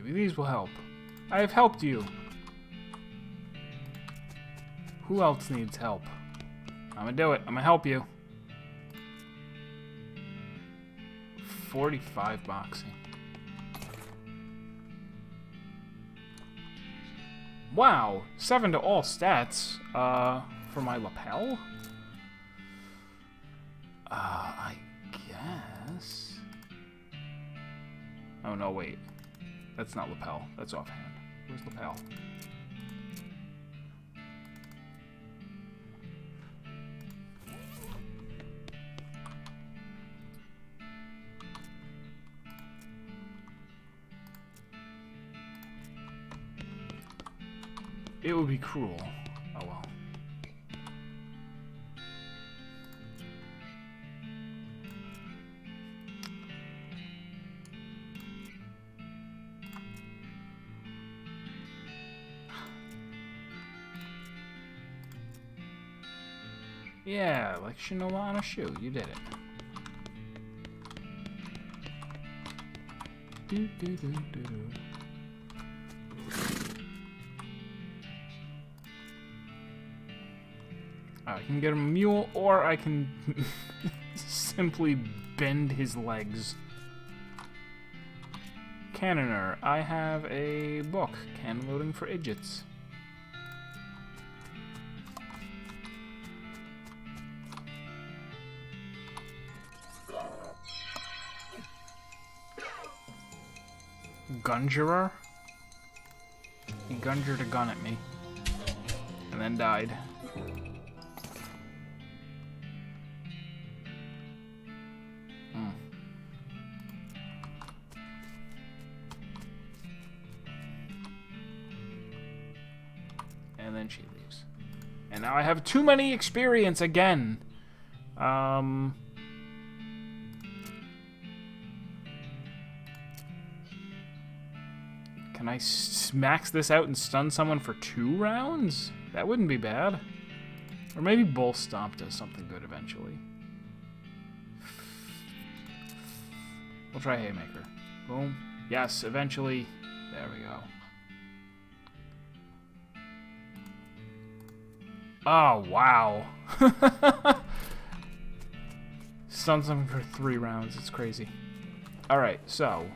Maybe these will help. I have helped you. Who else needs help? I'm gonna do it. I'm gonna help you. 45 boxing. Wow, 7 to all stats. For my lapel? I guess. Oh no, wait. That's not lapel. That's offhand. Where's lapel? It would be cruel. Oh well. Yeah, like Shinola on a shoe. You did it. Do, do, do, do, do. I can get him a mule, or I can simply bend his legs. Cannoner, I have a book. Cannon loading for idiots. Gungerer? He gungered a gun at me. And then died. And then she leaves. And now I have too many experience again. Can I max this out and stun someone for 2 rounds? That wouldn't be bad. Or maybe Bull Stomp does something good eventually. We'll try Haymaker. Boom. Yes, eventually. There we go. Oh, wow. Stun someone for 3 rounds. It's crazy. Alright, so...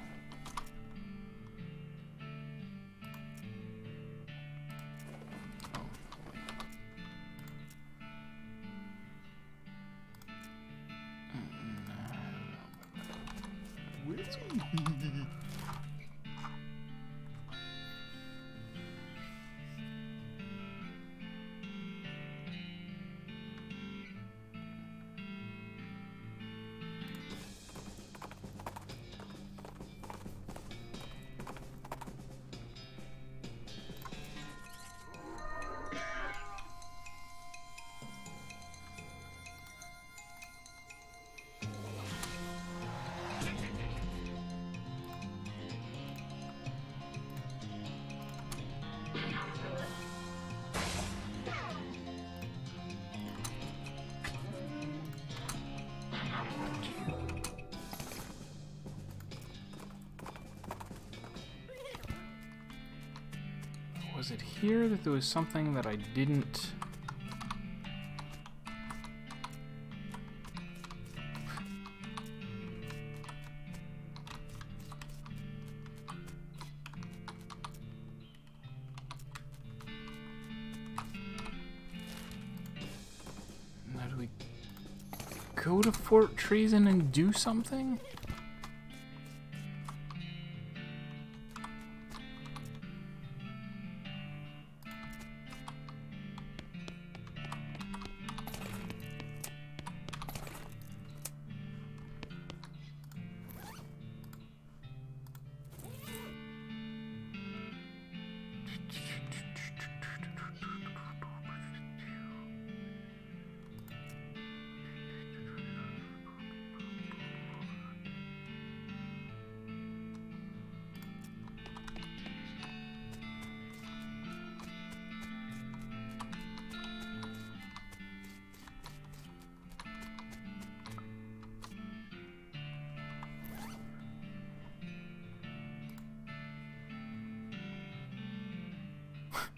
Was it here that there was something that I didn't... Now do we go to Fort Treason and do something?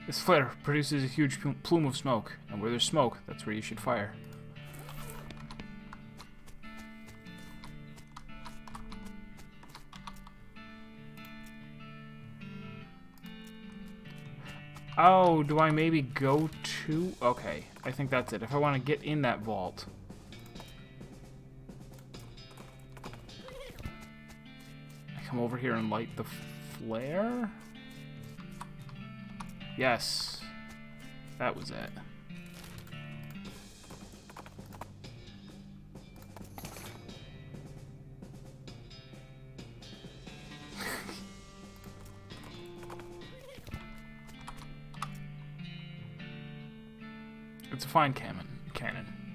This flare produces a huge plume of smoke, and where there's smoke, that's where you should fire. Oh, do I maybe go to... Okay, I think that's it. If I want to get in that vault... I come over here and light the flare? Yes. That was it. It's a fine cannon.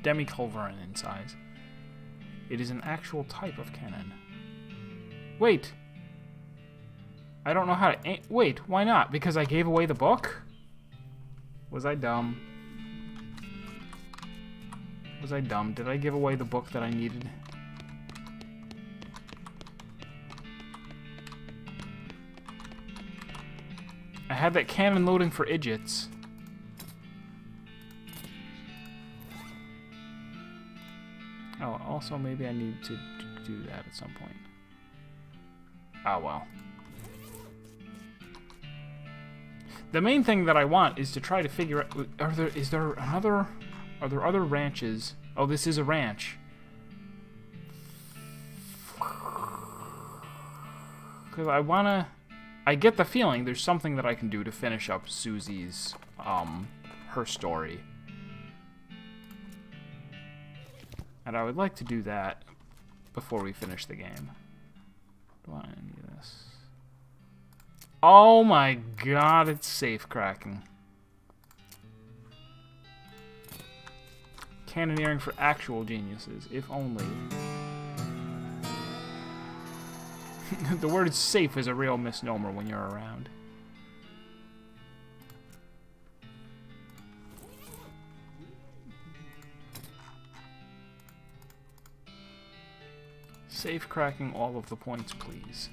Demi-culverin in size. It is an actual type of cannon. Wait! I don't know how to aim. Wait, why not? Because I gave away the book? Was I dumb? Was I dumb? Did I give away the book that I needed? I had that cannon loading for idiots. Oh, also maybe I need to do that at some point. Oh well. The main thing that I want is to try to figure out, are there other ranches? Oh, this is a ranch. Because I get the feeling there's something that I can do to finish up Susie's, her story. And I would like to do that before we finish the game. Do I want any of this? Oh my god, it's safe cracking. Cannoneering for actual geniuses, if only. The word safe is a real misnomer when you're around. Safe cracking all of the points, please.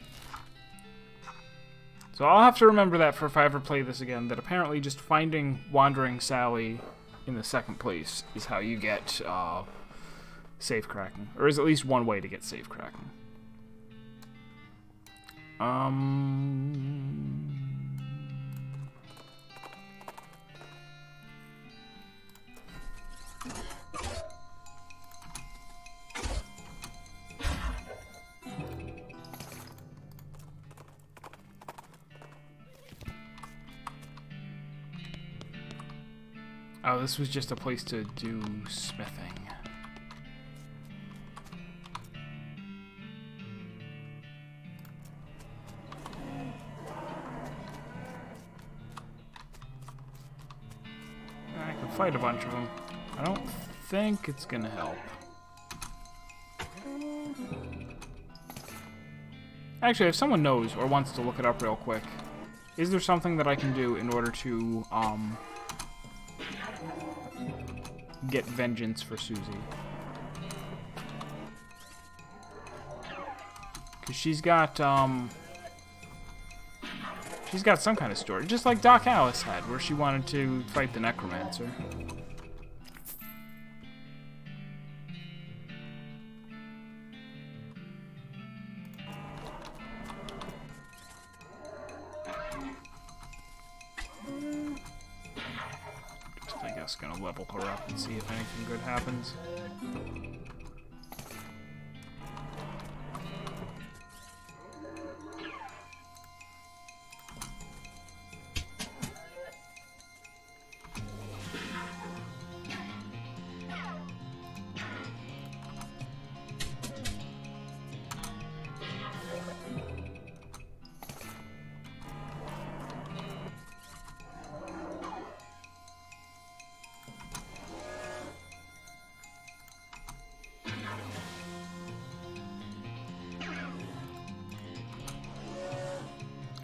So I'll have to remember that for if I ever play this again, that apparently just finding Wandering Sally in the second place is how you get safe cracking. Or is at least one way to get safe cracking. Oh, this was just a place to do smithing. I can fight a bunch of them. I don't think it's gonna help. Actually, if someone knows or wants to look it up real quick, is there something that I can do in order to, get vengeance for Susie? Because she's got some kind of story, just like Doc Alice had, where she wanted to fight the Necromancer. Gonna level her up and see if anything good happens.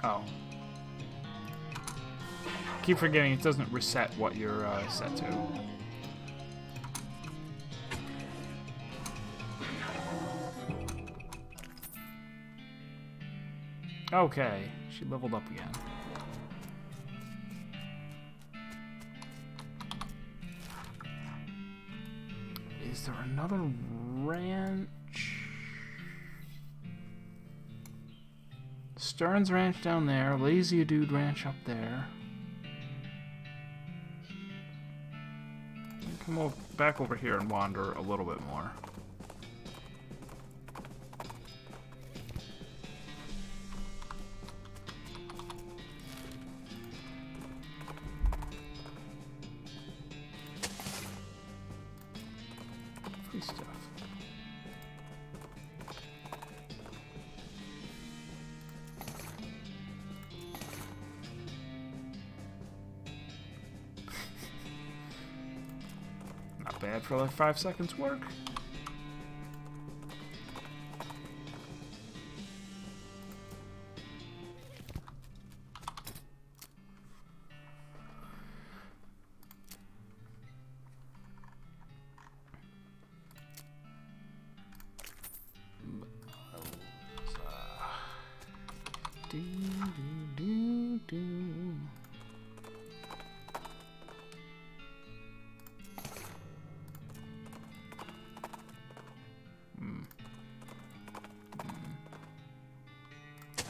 Oh. Keep forgetting it doesn't reset what you're set to. Okay, she leveled up again. Is there another ranch? Stern's Ranch down there. Lazy Dude Ranch up there. Come back over here and wander a little bit more. Free stuff. Not bad for like 5 seconds work.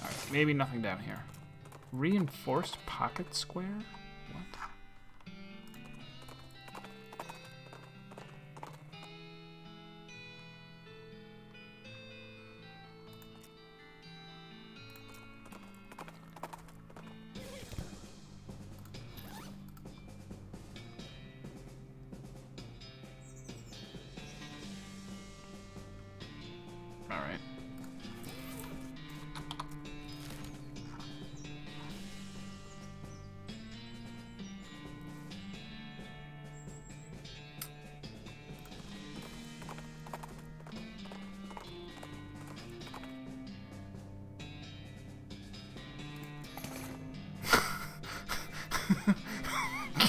Alright, maybe nothing down here. Reinforced pocket square? What? Alright.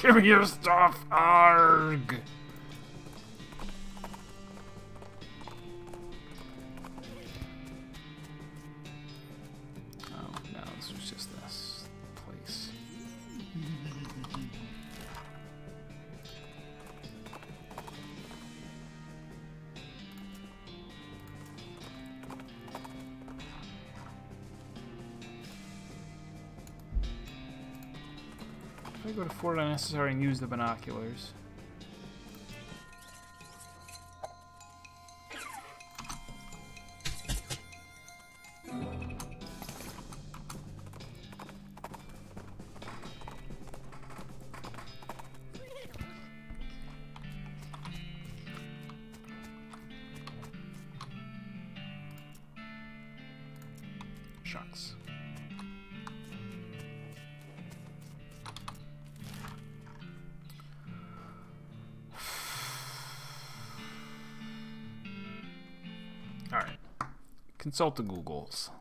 Give me your stuff, arg! Oh, no, this was just this place. If I go to Fort Unnecessary and use the binoculars. Shucks. Alright. Consult the Googles.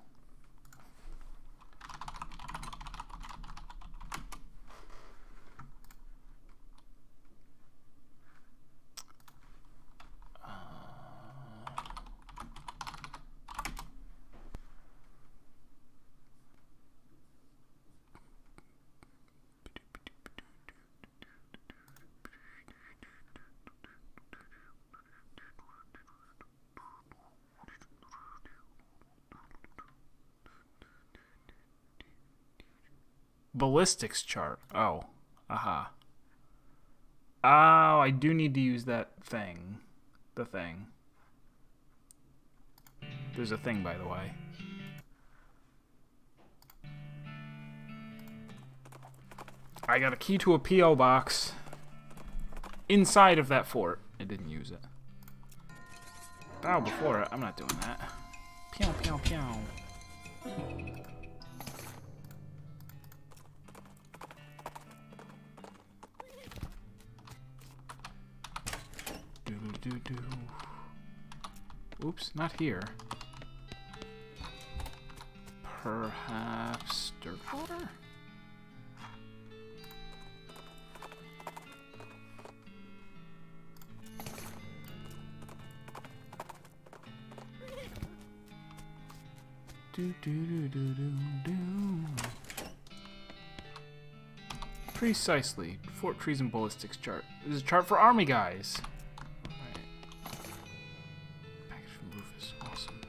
Ballistics chart. Oh. Aha. Oh, I do need to use that thing. The thing. There's a thing, by the way. I got a key to a P.O. box inside of that fort. I didn't use it. Bow before it. I'm not doing that. Pew, pew, pew. Do. Oops, not here. Perhaps dirt water? Do. Precisely. Fort Trees and Ballistics chart. This is a chart for army guys. Right. roof is awesome.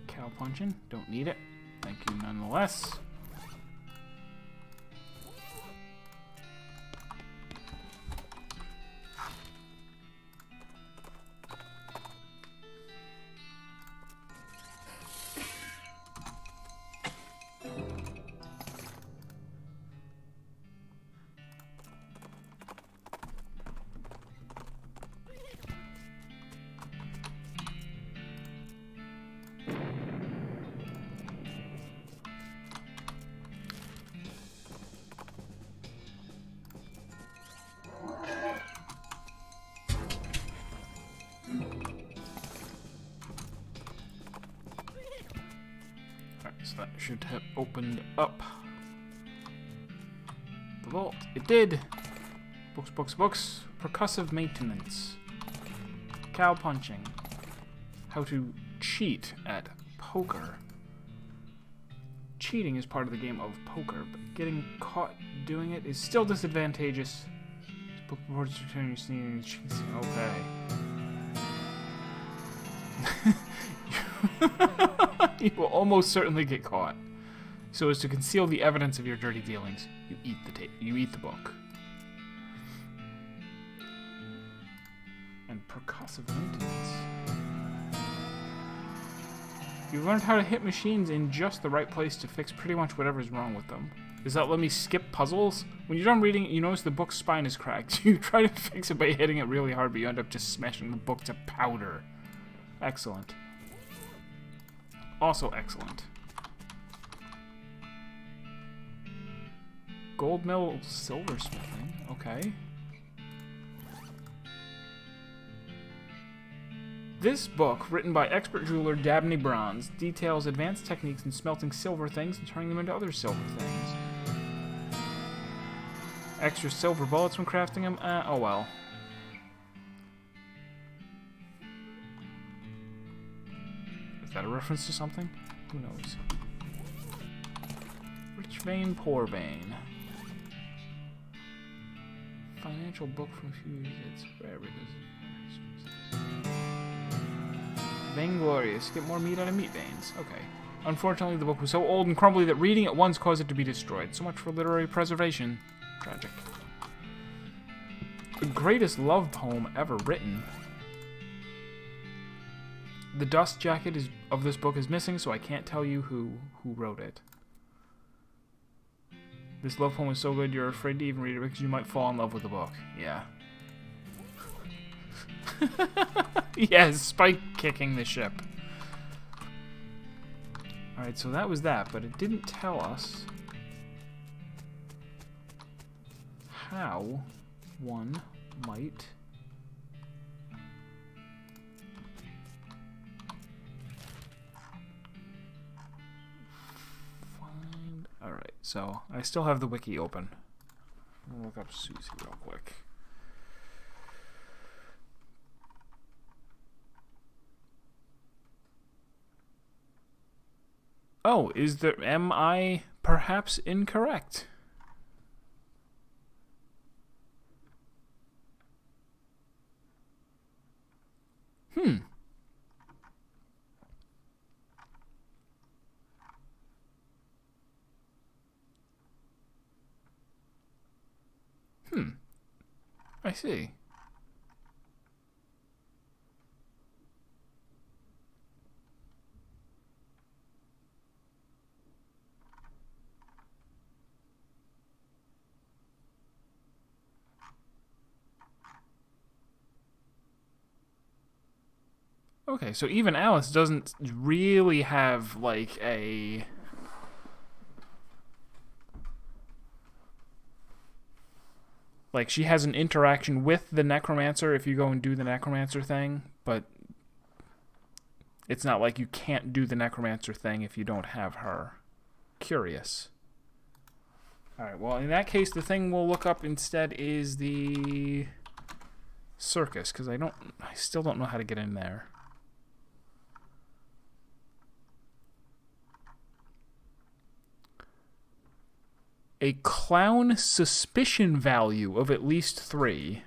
Cow punching. Don't need it. Thank you nonetheless. So that should have opened up the vault. It did! Books, books, books. Percussive maintenance. Cow punching. How to cheat at poker. Cheating is part of the game of poker, but getting caught doing it is still disadvantageous. This book reports to return your sneezing cheats. Okay. You will almost certainly get caught. So as to conceal the evidence of your dirty dealings, you eat the book. And percussive maintenance. You learned how to hit machines in just the right place to fix pretty much whatever's wrong with them. Does that let me skip puzzles? When you're done reading it, you notice the book's spine is cracked. You try to fix it by hitting it really hard, but you end up just smashing the book to powder. Excellent. Also excellent. Gold mill silversmithing. Okay. This book, written by expert jeweler Dabney Bronze, details advanced techniques in smelting silver things and turning them into other silver things. Extra silver bullets when crafting them? Oh well. Is that a reference to something? Who knows? Rich vein, poor vein. Financial book from a few years. It's rare because Vainglorious. Get more meat out of meat veins. Okay. Unfortunately, the book was so old and crumbly that reading it once caused it to be destroyed. So much for literary preservation. Tragic. The greatest love poem ever written. The dust jacket of this book is missing, so I can't tell you who wrote it. This love poem is so good you're afraid to even read it because you might fall in love with the book. Yeah. Yes, Spike kicking the ship. Alright, so that was that, but it didn't tell us how one might find... Alright, so I still have the wiki open. I'll look up Susie real quick. Oh, am I perhaps incorrect? I see. Okay, so even Alice doesn't really have, like, a... Like, she has an interaction with the necromancer if you go and do the necromancer thing, but it's not like you can't do the necromancer thing if you don't have her. Curious. Alright, well, in that case, the thing we'll look up instead is the circus, because I still don't know how to get in there. A clown suspicion value of at least 3.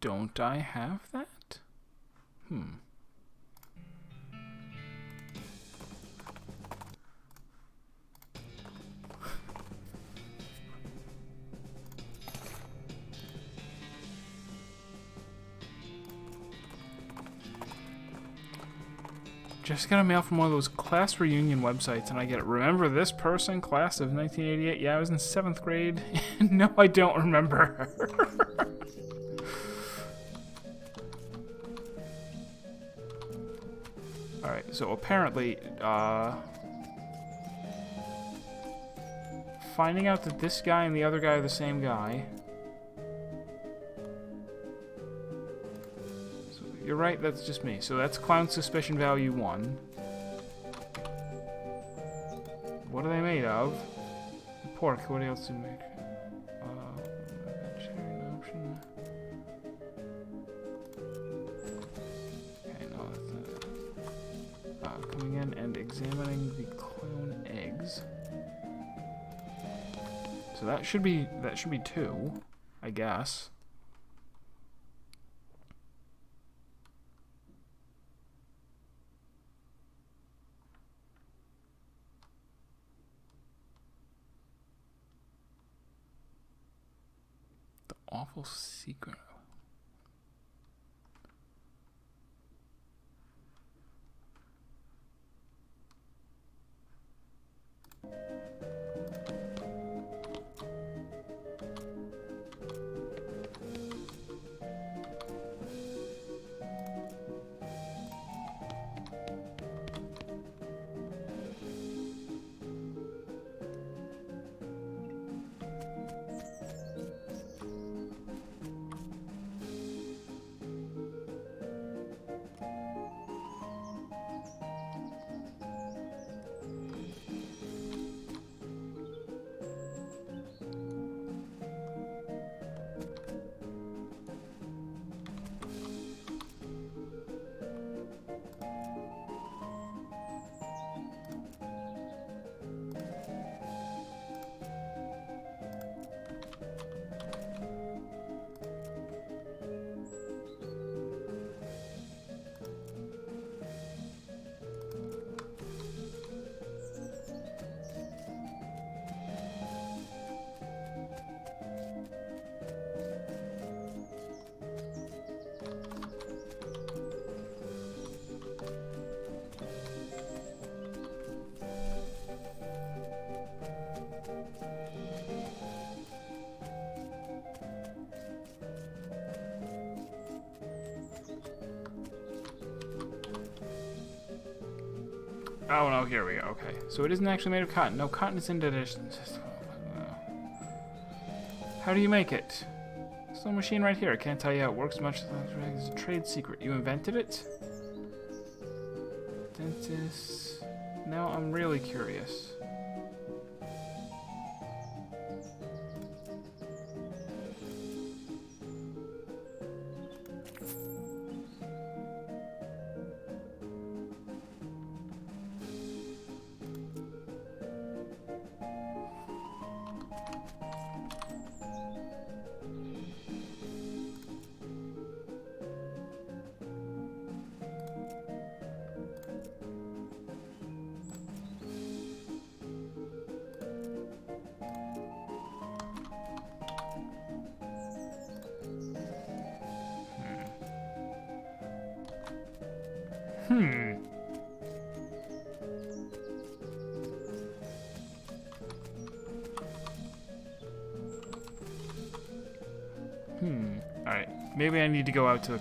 Don't I have that? Just got a mail from one of those class reunion websites, and I get, remember this person, class of 1988? Yeah, I was in 7th grade. No, I don't remember. Alright, so apparently, finding out that this guy and the other guy are the same guy. So you're right, that's just me. So that's clown suspicion value 1. What are they made of? Pork, what else do we make? Vegetarian option. Okay, no, that's not. Coming in and examining the clone eggs. So that should be 2, I guess. The awful secret. Oh no, here we go. Okay, so it isn't actually made of cotton. No, cotton is in addition. How do you make it? There's no machine right here. I can't tell you how it works much. It's a trade secret. You invented it? Dentist. Now I'm really curious. Alright, maybe I need to go out to the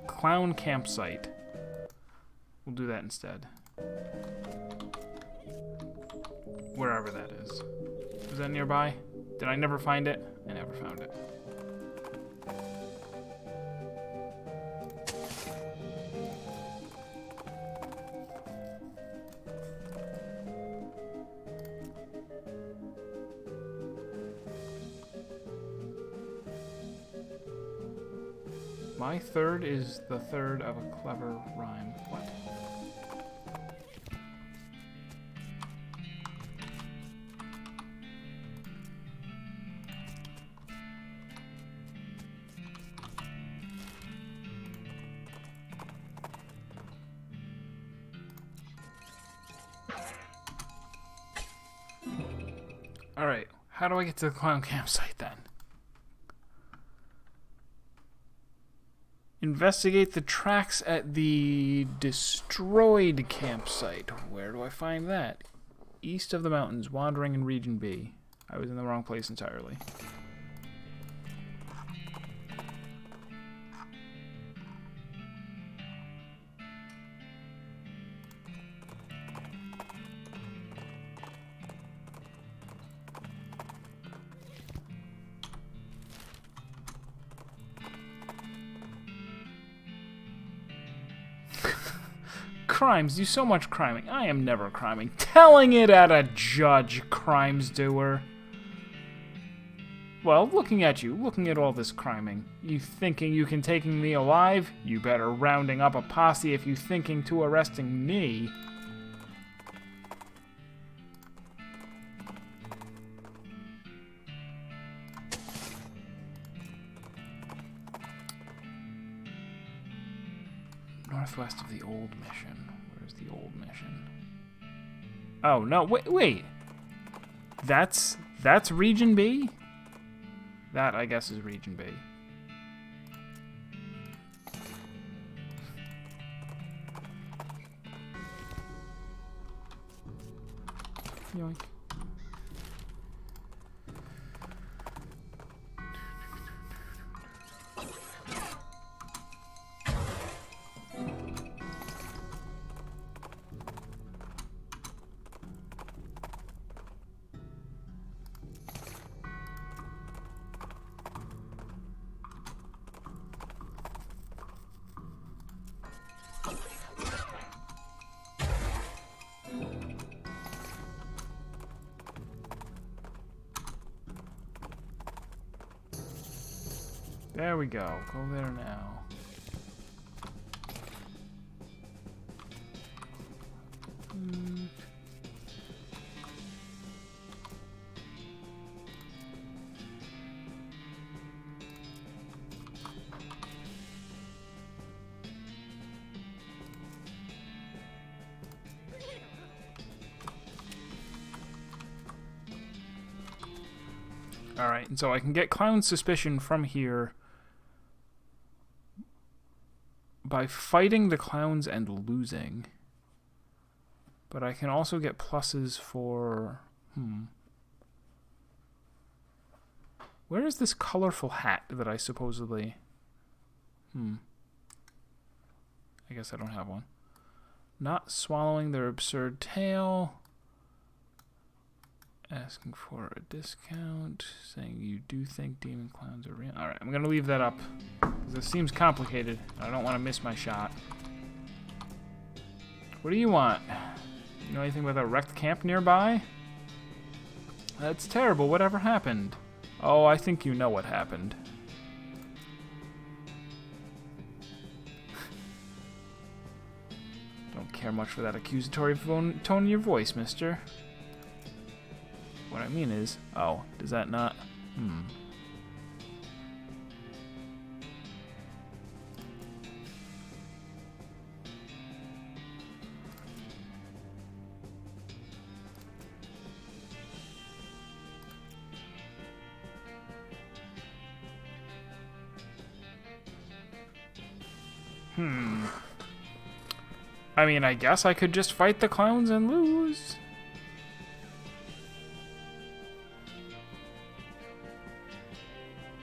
clown campsite. We'll do that instead. Wherever that is. Was that nearby? Did I never find it? I never found it. My third is the third of a clever rhyme. What? Alright, how do I get to the clown campsite then? Investigate the tracks at the destroyed campsite. Where do I find that? East of the mountains, wandering in Region B. I was in the wrong place entirely. Crimes, do so much criming. I am never criming. Telling it at a judge, crimes doer. Well, looking at you, looking at all this criming. You thinking you can take me alive? You better rounding up a posse if you thinking to arresting me. Northwest of the old mission. Where's the old mission? Oh, no, wait. That's Region B? That, I guess, is Region B. Yoink. There we go. Go there now. Alright, and so I can get Clown's suspicion from here by fighting the clowns and losing. But I can also get pluses for... Where is this colorful hat that I supposedly... I guess I don't have one. Not swallowing their absurd tail. Asking for a discount. Saying you do think demon clowns are real. Alright, I'm going to leave that up. Because it seems complicated. I don't want to miss my shot. What do you want? You know anything about a wrecked camp nearby? That's terrible. Whatever happened? Oh, I think you know what happened. Don't care much for that accusatory tone in your voice, mister. What I mean is... Oh, does that not... I mean, I guess I could just fight the clowns and lose.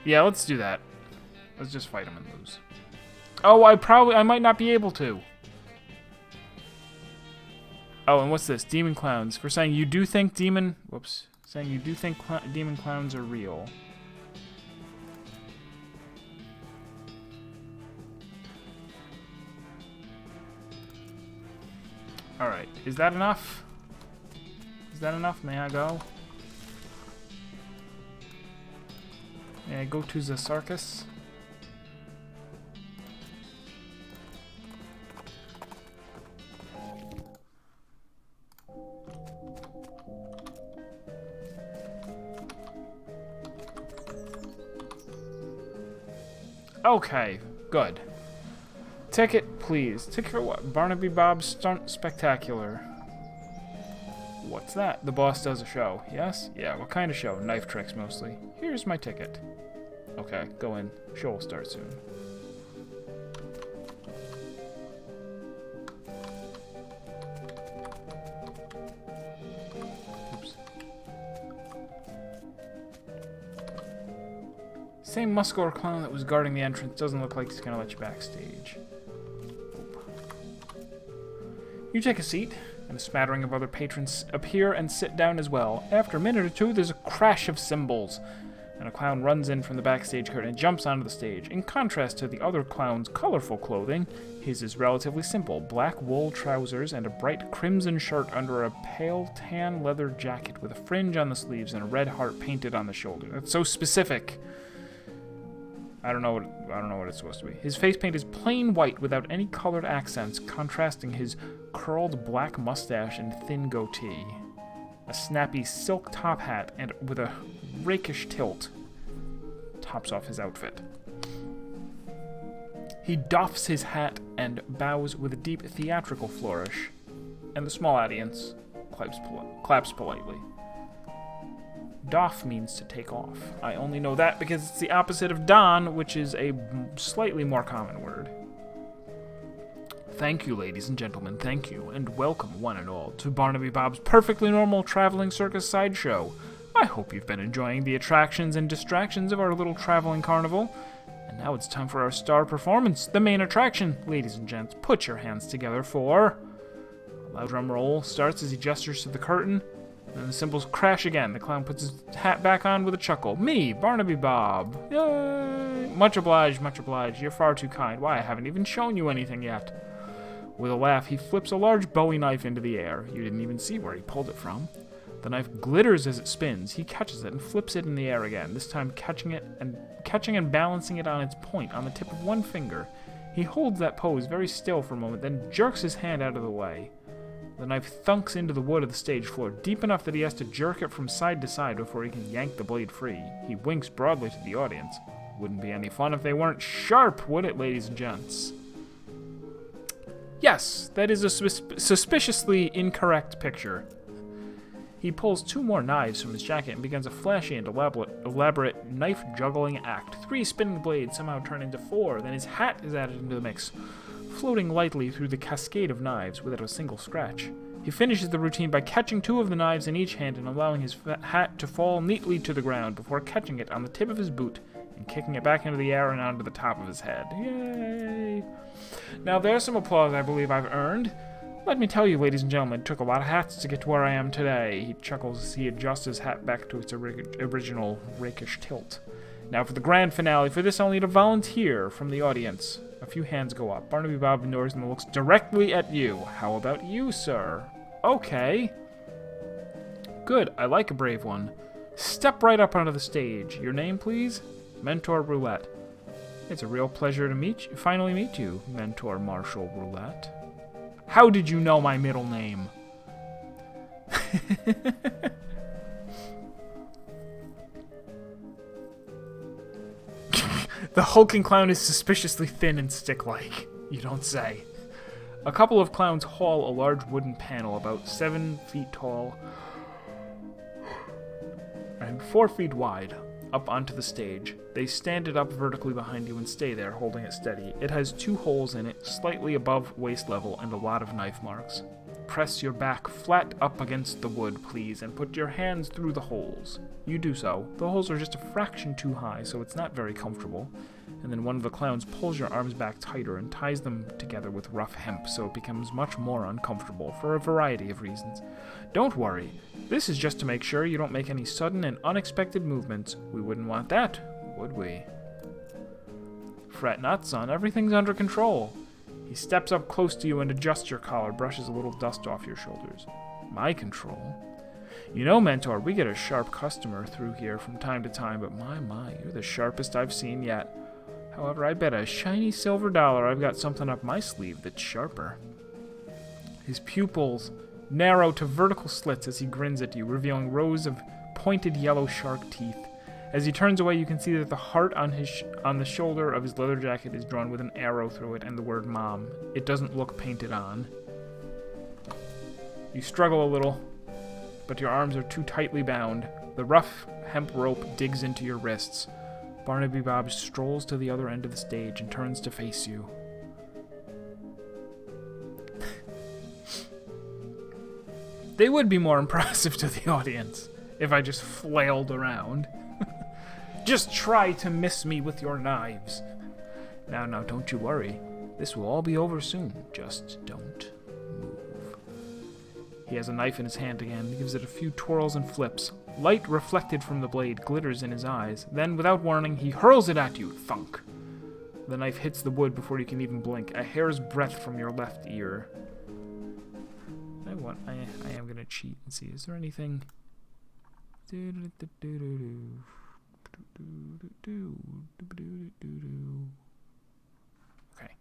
Yeah, let's do that. Let's just fight them and lose. Oh, I might not be able to. Oh, and what's this? Demon clowns. For saying you do think demon... Whoops. Saying you do think demon clowns are real. Alright, is that enough? Is that enough? May I go? May I go to the circus? Okay, good. Ticket, please. Ticket what? Barnaby Bob's Stunt Spectacular. What's that? The boss does a show. Yes? Yeah, what kind of show? Knife tricks, mostly. Here's my ticket. Okay, go in. Show will start soon. Oops. Same muscular clown that was guarding the entrance doesn't look like he's gonna let you backstage. You take a seat, and a smattering of other patrons appear and sit down as well. After a minute or two, there's a crash of cymbals, and a clown runs in from the backstage curtain and jumps onto the stage. In contrast to the other clown's colorful clothing, his is relatively simple: black wool trousers and a bright crimson shirt under a pale tan leather jacket with a fringe on the sleeves and a red heart painted on the shoulder. That's so specific. I don't know what it's supposed to be. His face paint is plain white without any colored accents, contrasting his curled black mustache and thin goatee. A snappy silk top hat and with a rakish tilt tops off his outfit. He doffs his hat and bows with a deep theatrical flourish, and the small audience claps politely. Doff means to take off. I only know that because it's the opposite of don, which is a slightly more common word. Thank you, ladies and gentlemen, thank you, and welcome, one and all, to Barnaby Bob's perfectly normal traveling circus sideshow. I hope you've been enjoying the attractions and distractions of our little traveling carnival. And now it's time for our star performance, the main attraction. Ladies and gents, put your hands together for... A loud drum roll starts as he gestures to the curtain, and the cymbals crash again. The clown puts his hat back on with a chuckle. Me, Barnaby Bob. Yay! Much obliged, much obliged. You're far too kind. Why, I haven't even shown you anything yet. With a laugh, he flips a large Bowie knife into the air. You didn't even see where he pulled it from. The knife glitters as it spins. He catches it and flips it in the air again, this time catching and balancing it on its point on the tip of one finger. He holds that pose very still for a moment, then jerks his hand out of the way. The knife thunks into the wood of the stage floor, deep enough that he has to jerk it from side to side before he can yank the blade free. He winks broadly to the audience. Wouldn't be any fun if they weren't sharp, would it, ladies and gents? Yes, that is a suspiciously incorrect picture. He pulls 2 more knives from his jacket and begins a flashy and elaborate knife-juggling act. 3 spinning blades somehow turn into 4, then his hat is added into the mix, floating lightly through the cascade of knives without a single scratch. He finishes the routine by catching 2 of the knives in each hand and allowing his hat to fall neatly to the ground before catching it on the tip of his boot and kicking it back into the air and onto the top of his head. Yay! Now there's some applause I believe I've earned. Let me tell you, ladies and gentlemen, it took a lot of hats to get to where I am today. He chuckles as he adjusts his hat back to its original rakish tilt. Now for the grand finale. For this, I'll need a volunteer from the audience. A few hands go up. Barnaby Bob ignores them and looks directly at you. How about you, sir? Okay. Good, I like a brave one. Step right up onto the stage. Your name, please? Mentor Roulette. It's a real pleasure to finally meet you, Mentor Marshall Roulette. How did you know my middle name? The hulking clown is suspiciously thin and stick-like. You don't say. A couple of clowns haul a large wooden panel about 7 feet tall and 4 feet wide up onto the stage. They stand it up vertically behind you and stay there, holding it steady. It has 2 holes in it, slightly above waist level, and a lot of knife marks. Press your back flat up against the wood, please, and put your hands through the holes. You do so. The holes are just a fraction too high, so it's not very comfortable. And then one of the clowns pulls your arms back tighter and ties them together with rough hemp, so it becomes much more uncomfortable for a variety of reasons. Don't worry. This is just to make sure you don't make any sudden and unexpected movements. We wouldn't want that, would we? Fret not, son. Everything's under control. He steps up close to you and adjusts your collar, brushes a little dust off your shoulders. My control? You know, Mentor, we get a sharp customer through here from time to time, but my, you're the sharpest I've seen yet. However, I bet a shiny silver dollar I've got something up my sleeve that's sharper. His pupils narrow to vertical slits as he grins at you, revealing rows of pointed yellow shark teeth. As he turns away, you can see that the heart on the shoulder of his leather jacket is drawn with an arrow through it and the word Mom. It doesn't look painted on. You struggle a little, but your arms are too tightly bound. The rough hemp rope digs into your wrists. Barnaby Bob strolls to the other end of the stage and turns to face you. They would be more impressive to the audience if I just flailed around. Just try to miss me with your knives. Now, don't you worry. This will all be over soon. Just don't move. He has a knife in his hand again. He gives it a few twirls and flips. Light reflected from the blade glitters in his eyes. Then, without warning, he hurls it at you. Thunk. The knife hits the wood before you can even blink. A hair's breadth from your left ear. I am going to cheat and see. Is there anything? Okay.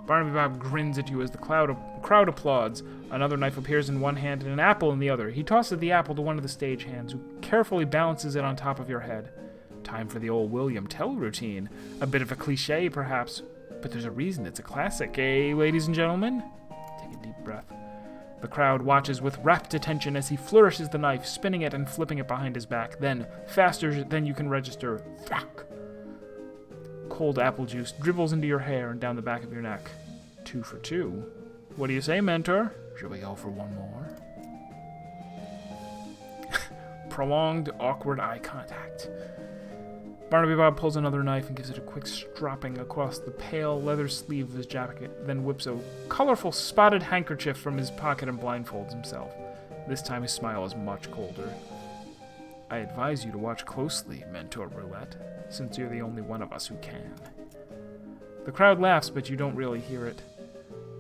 Barnaby Bob grins at you as the crowd applauds. Another knife appears in one hand and an apple in the other. He tosses the apple to one of the stage hands, who carefully balances it on top of your head. Time for the old William Tell routine. A bit of a cliche, perhaps, but there's a reason it's a classic, eh, ladies and gentlemen? Take a deep breath. The crowd watches with rapt attention as he flourishes the knife, spinning it and flipping it behind his back. Then, faster than you can register, thwack! Cold apple juice dribbles into your hair and down the back of your neck. 2 for 2. What do you say, Mentor? Should we go for one more? Prolonged, awkward eye contact. Barnaby Bob pulls another knife and gives it a quick stropping across the pale leather sleeve of his jacket, then whips a colorful spotted handkerchief from his pocket and blindfolds himself. This time his smile is much colder. I advise you to watch closely, Mentor Roulette, since you're the only one of us who can. The crowd laughs, but you don't really hear it.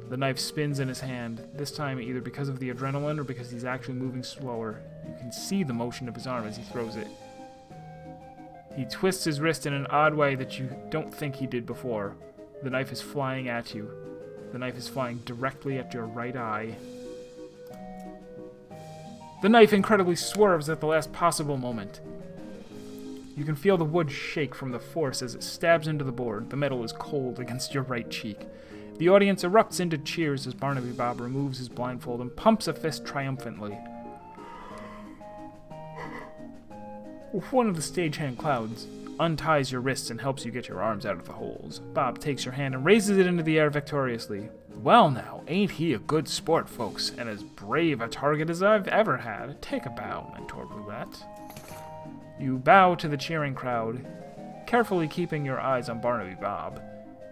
The knife spins in his hand, this time either because of the adrenaline or because he's actually moving slower. You can see the motion of his arm as he throws it. He twists his wrist in an odd way that you don't think he did before. The knife is flying at you. The knife is flying directly at your right eye. The knife incredibly swerves at the last possible moment. You can feel the wood shake from the force as it stabs into the board. The metal is cold against your right cheek. The audience erupts into cheers as Barnaby Bob removes his blindfold and pumps a fist triumphantly. One of the stagehand clouds unties your wrists and helps you get your arms out of the holes. Bob takes your hand and raises it into the air victoriously. Well now, ain't he a good sport, folks, and as brave a target as I've ever had. Take a bow, Mentor Roulette. You bow to the cheering crowd, carefully keeping your eyes on Barnaby Bob.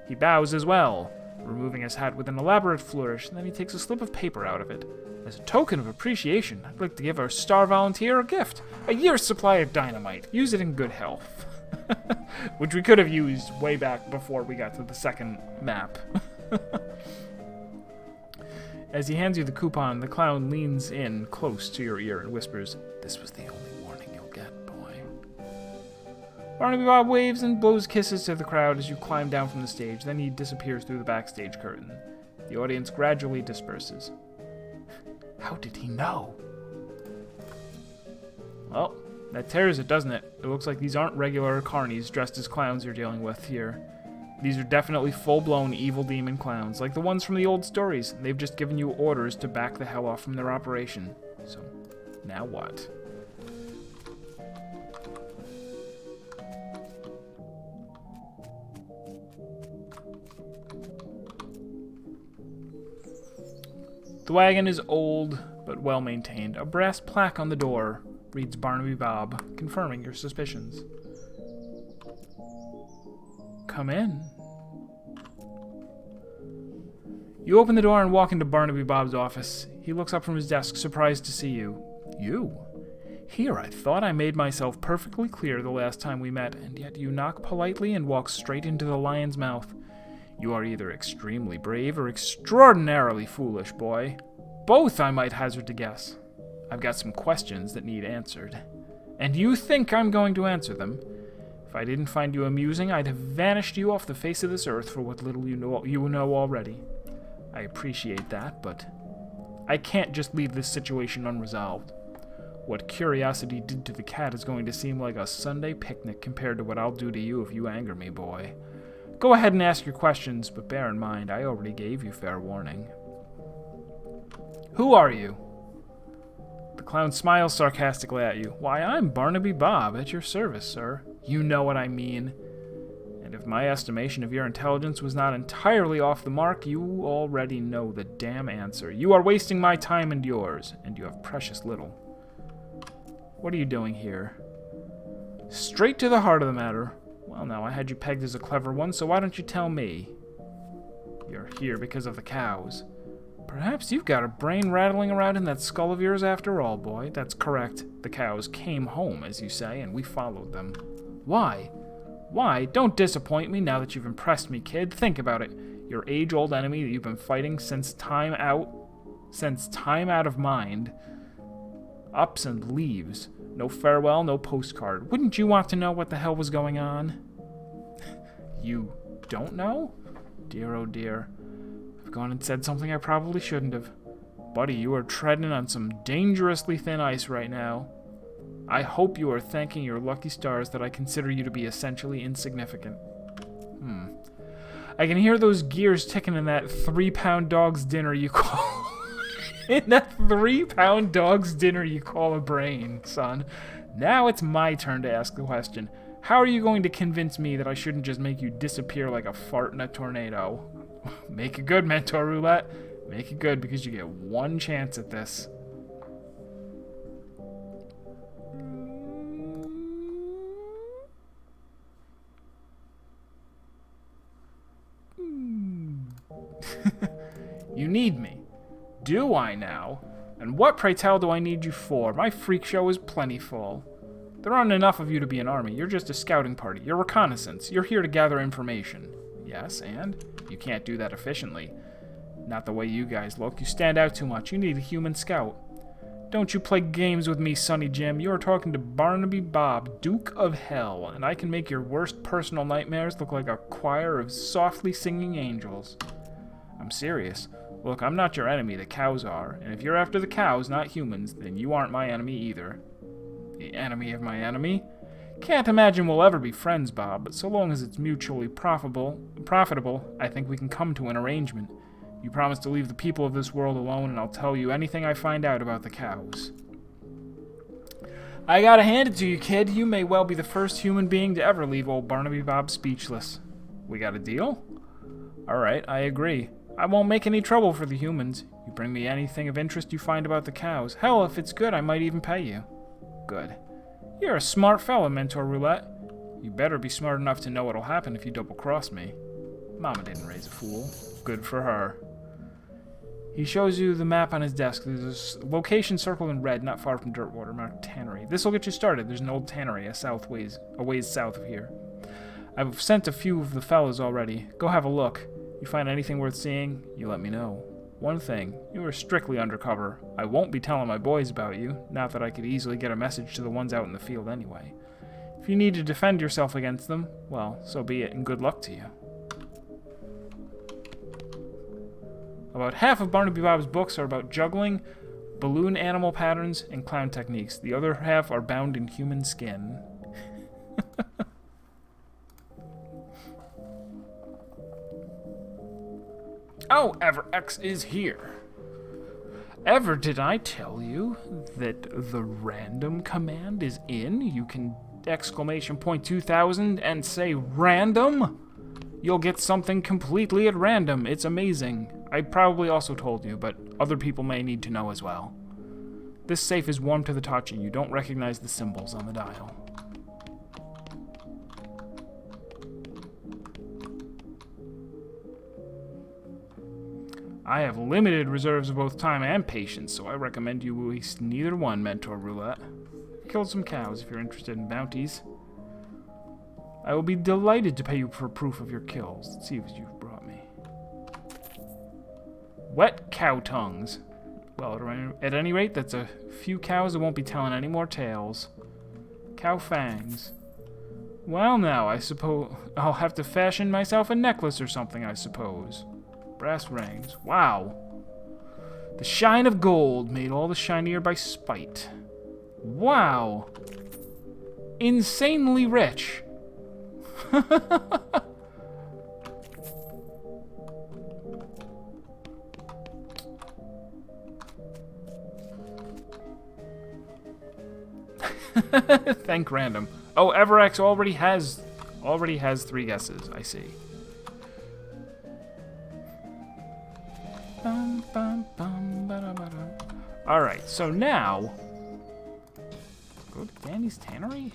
He bows as well, removing his hat with an elaborate flourish, and then he takes a slip of paper out of it. As a token of appreciation, I'd like to give our star volunteer a gift. A year's supply of dynamite. Use it in good health. Which we could have used way back before we got to the second map. As he hands you the coupon, the clown leans in close to your ear and whispers, "This was the only warning you'll get, boy." Barnaby Bob waves and blows kisses to the crowd as you climb down from the stage. Then he disappears through the backstage curtain. The audience gradually disperses. How did he know? Well, that tears it, doesn't it? It looks like these aren't regular carnies dressed as clowns you're dealing with here. These are definitely full-blown evil demon clowns, like the ones from the old stories. They've just given you orders to back the hell off from their operation. So, now what? The wagon is old, but well-maintained. A brass plaque on the door reads Barnaby Bob, confirming your suspicions. Come in. You open the door and walk into Barnaby Bob's office. He looks up from his desk, surprised to see you. You? Here, I thought I made myself perfectly clear the last time we met, and yet you knock politely and walk straight into the lion's mouth. You are either extremely brave or extraordinarily foolish, boy. Both, I might hazard to guess. I've got some questions that need answered. And you think I'm going to answer them? If I didn't find you amusing, I'd have vanished you off the face of this earth for what little you know already. I appreciate that, but I can't just leave this situation unresolved. What curiosity did to the cat is going to seem like a Sunday picnic compared to what I'll do to you if you anger me, boy. Go ahead and ask your questions, but bear in mind, I already gave you fair warning. Who are you? The clown smiles sarcastically at you. Why, I'm Barnaby Bob, at your service, sir. You know what I mean. And if my estimation of your intelligence was not entirely off the mark, you already know the damn answer. You are wasting my time and yours, and you have precious little. What are you doing here? Straight to the heart of the matter. Well, now, I had you pegged as a clever one, so why don't you tell me? You're here because of the cows. Perhaps you've got a brain rattling around in that skull of yours after all, boy. That's correct. The cows came home, as you say, and we followed them. Why? Why? Don't disappoint me now that you've impressed me, kid. Think about it. Your age-old enemy that you've been fighting since time out of mind. Ups and leaves. No farewell, no postcard. Wouldn't you want to know what the hell was going on? You don't know? Dear, oh dear. I've gone and said something I probably shouldn't have. Buddy, you are treading on some dangerously thin ice right now. I hope you are thanking your lucky stars that I consider you to be essentially insignificant. I can hear those gears ticking in that 3-pound dog's dinner you call... in that 3-pound dog's dinner you call a brain, son. Now it's my turn to ask the question. How are you going to convince me that I shouldn't just make you disappear like a fart in a tornado? Make it good, Mentor Roulette. Make it good, because you get one chance at this. You need me. Do I now? And what, pray tell, do I need you for? My freak show is plentiful. There aren't enough of you to be an army. You're just a scouting party. You're reconnaissance. You're here to gather information. Yes, and? You can't do that efficiently. Not the way you guys look. You stand out too much. You need a human scout. Don't you play games with me, Sonny Jim. You are talking to Barnaby Bob, Duke of Hell, and I can make your worst personal nightmares look like a choir of softly singing angels. I'm serious. Look, I'm not your enemy, the cows are, and if you're after the cows, not humans, then you aren't my enemy either. The enemy of my enemy? Can't imagine we'll ever be friends, Bob, but so long as it's mutually profitable, I think we can come to an arrangement. You promise to leave the people of this world alone, and I'll tell you anything I find out about the cows. I gotta hand it to you, kid. You may well be the first human being to ever leave old Barnaby Bob speechless. We got a deal? Alright, I agree. I won't make any trouble for the humans. You bring me anything of interest you find about the cows. Hell, if it's good, I might even pay you. Good. You're a smart fella, Mentor Roulette. You better be smart enough to know what'll happen if you double-cross me. Mama didn't raise a fool. Good for her. He shows you the map on his desk. There's a location circled in red, not far from Dirtwater, marked Tannery. This'll get you started. There's an old tannery a ways south of here. I've sent a few of the fellas already. Go have a look. You find anything worth seeing, you let me know. One thing, you are strictly undercover. I won't be telling my boys about you, not that I could easily get a message to the ones out in the field anyway. If you need to defend yourself against them, well, so be it, and good luck to you. About half of Barnaby Bob's books are about juggling, balloon animal patterns, and clown techniques. The other half are bound in human skin. Oh, EverX is here. Ever did I tell you that the random command is in? You can exclamation point 2000 and say random? You'll get something completely at random. It's amazing. I probably also told you, but other people may need to know as well. This safe is warm to the touch and you don't recognize the symbols on the dial. I have limited reserves of both time and patience, so I recommend you waste neither one, Mentor Roulette. Killed some cows if you're interested in bounties. I will be delighted to pay you for proof of your kills. Let's see what you've brought me. Wet cow tongues. Well, at any rate, that's a few cows that won't be telling any more tales. Cow fangs. Well now, I suppose I'll have to fashion myself a necklace or something, I suppose. Brass rings. Wow. The shine of gold made all the shinier by spite. Wow. Insanely rich. Thank random. Oh, Everx already has 3 guesses. I see. All right, so now go to Danny's Tannery.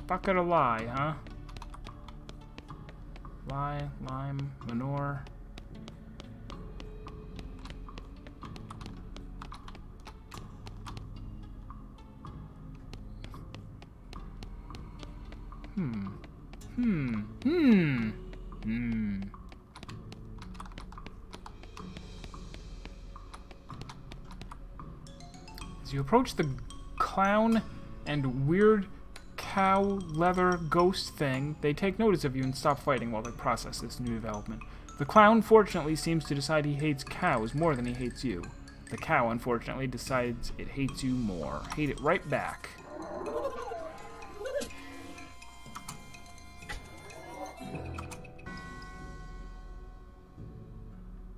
Bucket of lye, huh? Lye, lime, manure. As you approach the clown and weird cow leather ghost thing, they take notice of you and stop fighting while they process this new development. The clown, fortunately, seems to decide he hates cows more than he hates you. The cow, unfortunately, decides it hates you more. Hate it right back.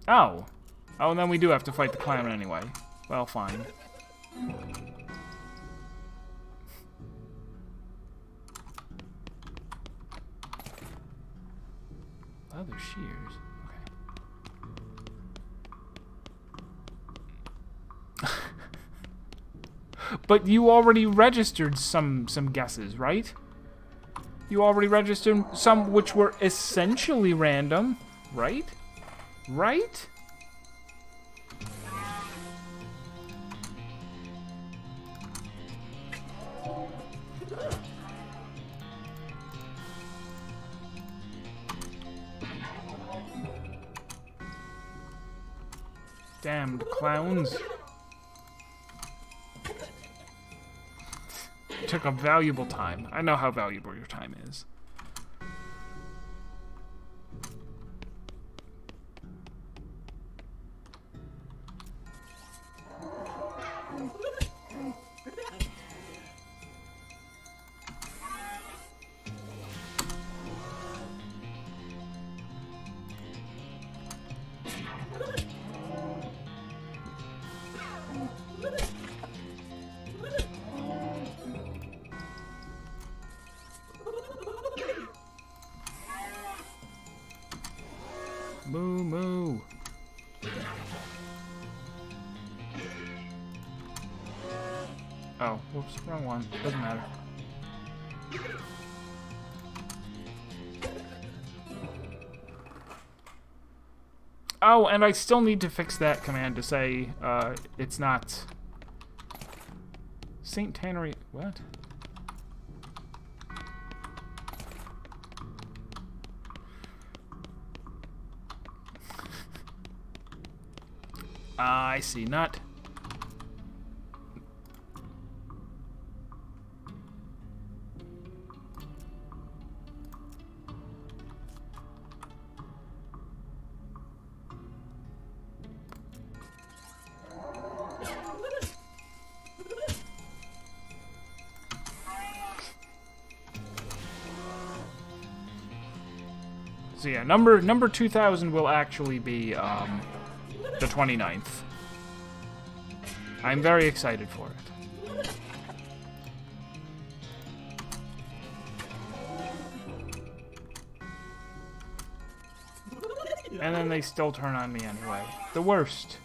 Oh. Oh, and then we do have to fight the clown anyway. Well, fine. Leather shears. Okay. But you already registered some guesses, right? You already registered some which were essentially random, right? Right? Damned clowns. Took up valuable time. I know how valuable your time is. Moo moo. Oh, whoops, wrong one. Doesn't matter. Oh, and I still need to fix that command to say it's not St. Tannery. What? I see, not... So yeah, number 2000 will actually be the 29th. I'm very excited for it. And then they still turn on me anyway. The worst.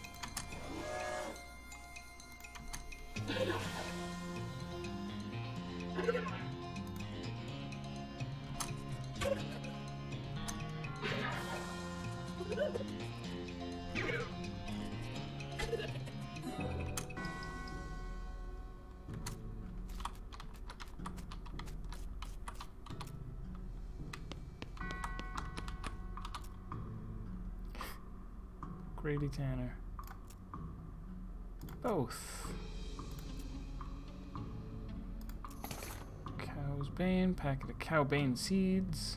Grady Tanner. Both. Cow's Bane, packet of Cow Bane seeds.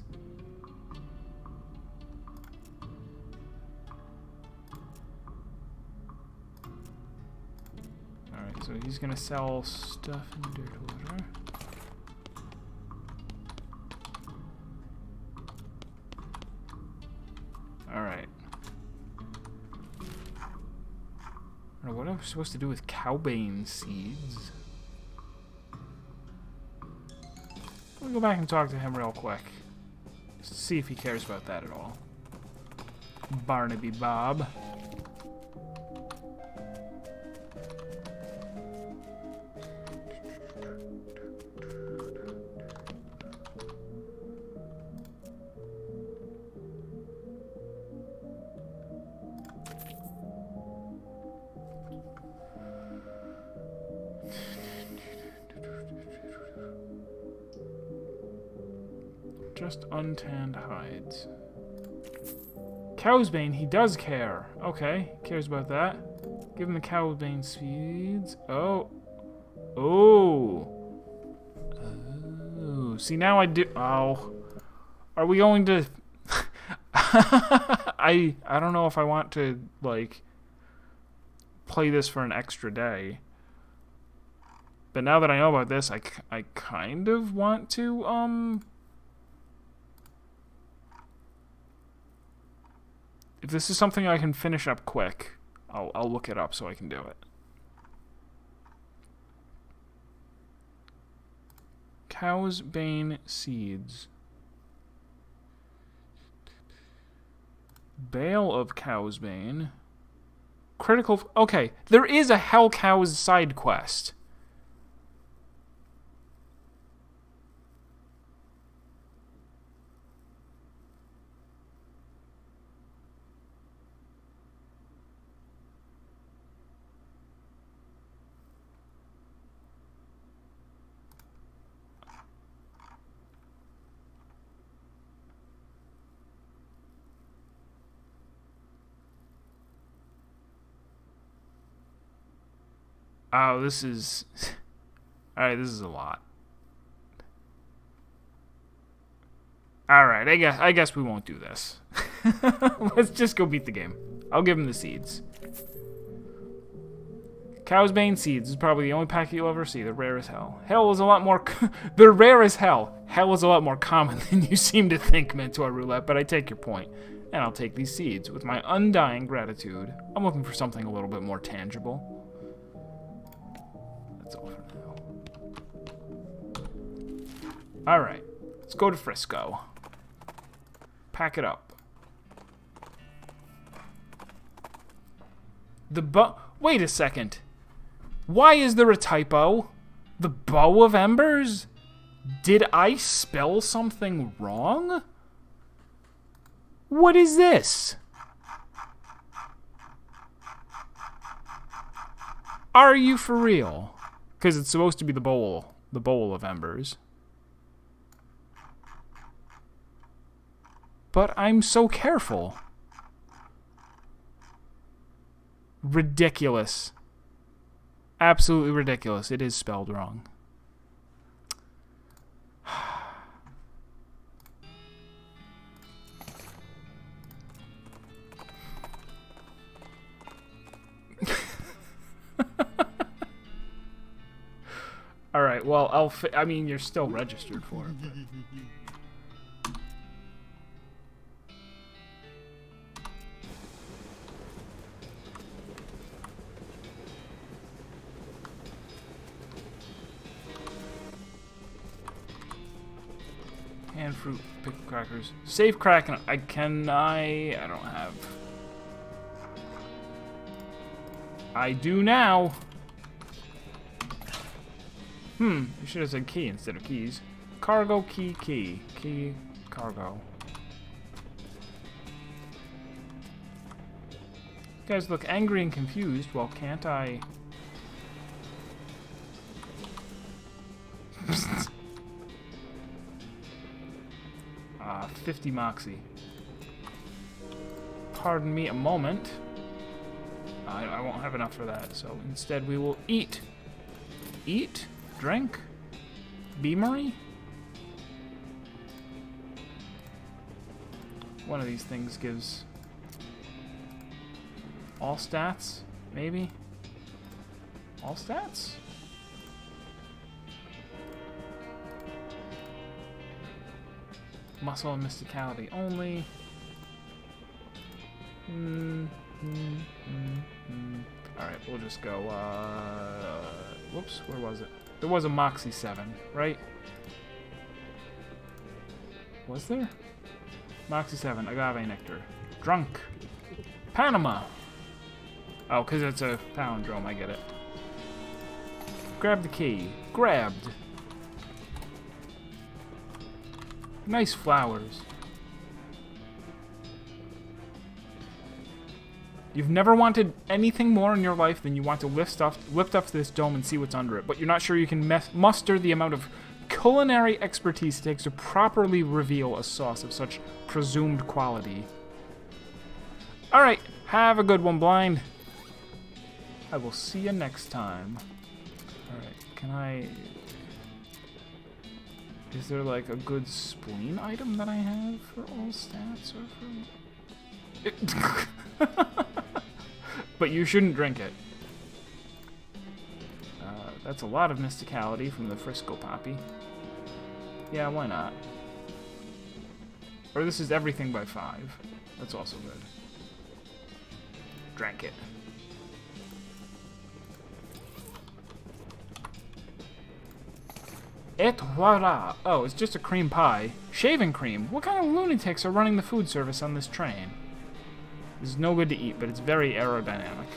Alright, so he's gonna sell stuff in Dirtwater. Alright. What am I supposed to do with Cowbane seeds? Let me go back and talk to him real quick. Just to see if he cares about that at all. Barnaby Bob. Just untanned hides. Cowsbane, he does care. Okay, cares about that. Give him the Cowsbane seeds. Oh. Oh. Oh. See, now I do. Oh. Are we going to. I don't know if I want to, like, play this for an extra day. But now that I know about this, I kind of want to, if this is something I can finish up quick, I'll look it up so I can do it. Cow's Bane seeds. Bale of Cow's Bane. Critical. Okay, there is a Hell Cows side quest. Oh, this is... Alright, this is a lot. Alright, I guess we won't do this. Let's just go beat the game. I'll give him the seeds. Cow's Bane seeds is probably the only packet you'll ever see. They're rare as hell. Hell is a lot more... They're rare as hell. Hell is a lot more common than you seem to think, Mentor Roulette, but I take your point. And I'll take these seeds with my undying gratitude. I'm looking for something a little bit more tangible. That's all for now. Alright, let's go to Frisco. Pack it up. Wait a second. Why is there a typo? The Bow of Embers? Did I spell something wrong? What is this? Are you for real? Because it's supposed to be the Bowl of Embers. But I'm so careful. Ridiculous. Absolutely ridiculous. It is spelled wrong. Alright, well, I mean, you're still registered for it. But. Canned fruit, pickle crackers. Save Kraken. I don't have. I do now. You should have said key instead of keys. Cargo, key, key. Key, cargo. You guys look angry and confused. Well, can't I... 50 moxie. Pardon me a moment. I won't have enough for that, so instead we will eat. Eat? Drink? Beamery? One of these things gives all stats, maybe? All stats? Muscle and mysticality only. Alright, we'll just go, whoops, where was it? There was a Moxie 7, right? Was there? Moxie 7, Agave Nectar. Drunk. Panama! Oh, because it's a palindrome, I get it. Grab the key. Grabbed. Nice flowers. You've never wanted anything more in your life than you want to lift off this dome and see what's under it, but you're not sure you can muster the amount of culinary expertise it takes to properly reveal a sauce of such presumed quality. Alright, have a good one, Blind. I will see you next time. Alright, can I... Is there like a good spleen item that I have for all stats or for... But you shouldn't drink it. That's a lot of mysticality from the Frisco Poppy. Yeah, why not? Or this is everything by 5. That's also good. Drank it. Et voila! Oh, it's just a cream pie. Shaving cream? What kind of lunatics are running the food service on this train? This is no good to eat, but it's very aerodynamic.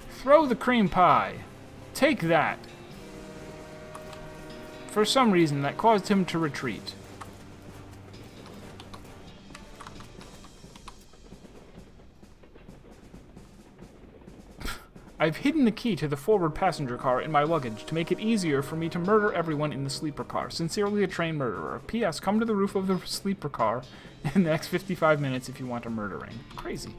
Throw the cream pie. Take that. For some reason, that caused him to retreat. I've hidden the key to the forward passenger car in my luggage to make it easier for me to murder everyone in the sleeper car. Sincerely, a train murderer. P.S. Come to the roof of the sleeper car in the next 55 minutes if you want a murdering. Crazy.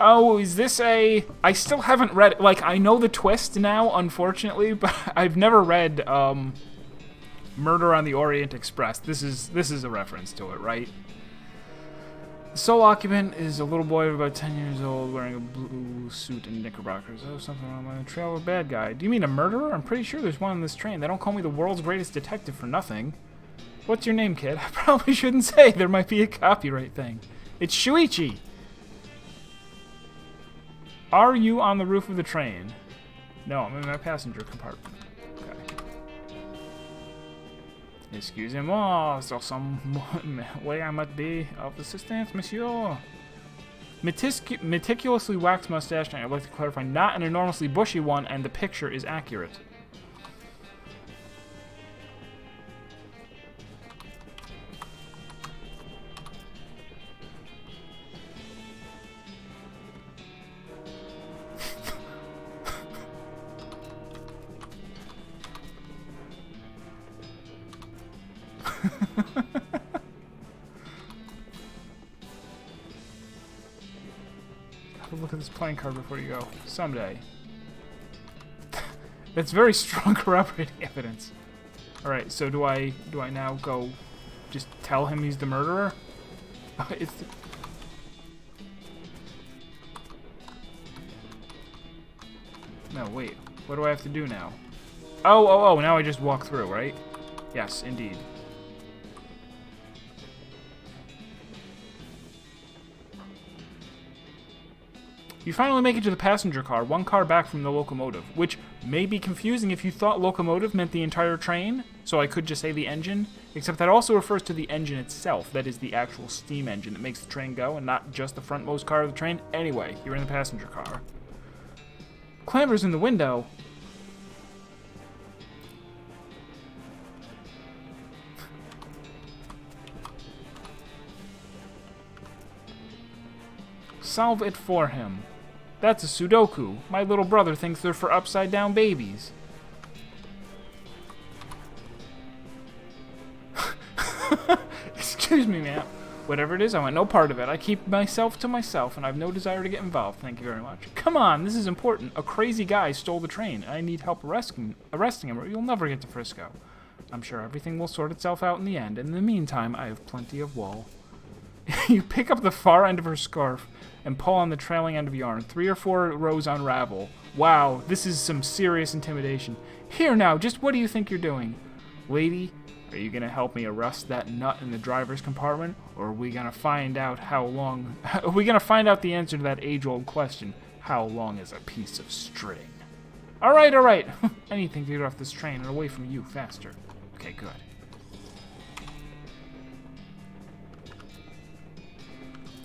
Oh, is this a... I still haven't read... Like, I know the twist now, unfortunately, but I've never read, Murder on the Orient Express. This is a reference to it, right? The sole occupant is a little boy of about 10 years old wearing a blue suit and knickerbockers. Oh, something wrong with the trail of a bad guy. Do you mean a murderer? I'm pretty sure there's one on this train. They don't call me the world's greatest detective for nothing. What's your name, kid? I probably shouldn't say. There might be a copyright thing. It's Shuichi! Are you on the roof of the train? No, I'm in my passenger compartment. Okay. Excusez-moi, is there some way I might be of assistance, monsieur? Meticulously waxed mustache, and I'd like to clarify, not an enormously bushy one, and the picture is accurate. Have a look at this playing card before you go. Someday. That's very strong corroborating evidence. Alright, so do I now go just tell him he's the murderer? It's the... No, wait. What do I have to do now? Oh, now I just walk through, right? Yes, indeed. You finally make it to the passenger car, one car back from the locomotive, which may be confusing if you thought locomotive meant the entire train, so I could just say the engine, except that also refers to the engine itself, that is the actual steam engine that makes the train go, and not just the frontmost car of the train. Anyway, you're in the passenger car. Clambers in the window. Solve it for him. That's a Sudoku. My little brother thinks they're for upside-down babies. Excuse me, ma'am. Whatever it is, I want no part of it. I keep myself to myself, and I have no desire to get involved. Thank you very much. Come on, this is important. A crazy guy stole the train. I need help arresting him, or you'll never get to Frisco. I'm sure everything will sort itself out in the end. In the meantime, I have plenty of wool. You pick up the far end of her scarf and pull on the trailing end of yarn. 3 or 4 rows unravel. Wow, this is some serious intimidation. Here now, just what do you think you're doing? Lady, are you gonna help me arrest that nut in the driver's compartment? Or are we gonna find out how long... Are we gonna find out the answer to that age-old question? How long is a piece of string? Alright, alright. Anything to get off this train and away from you faster. Okay, good.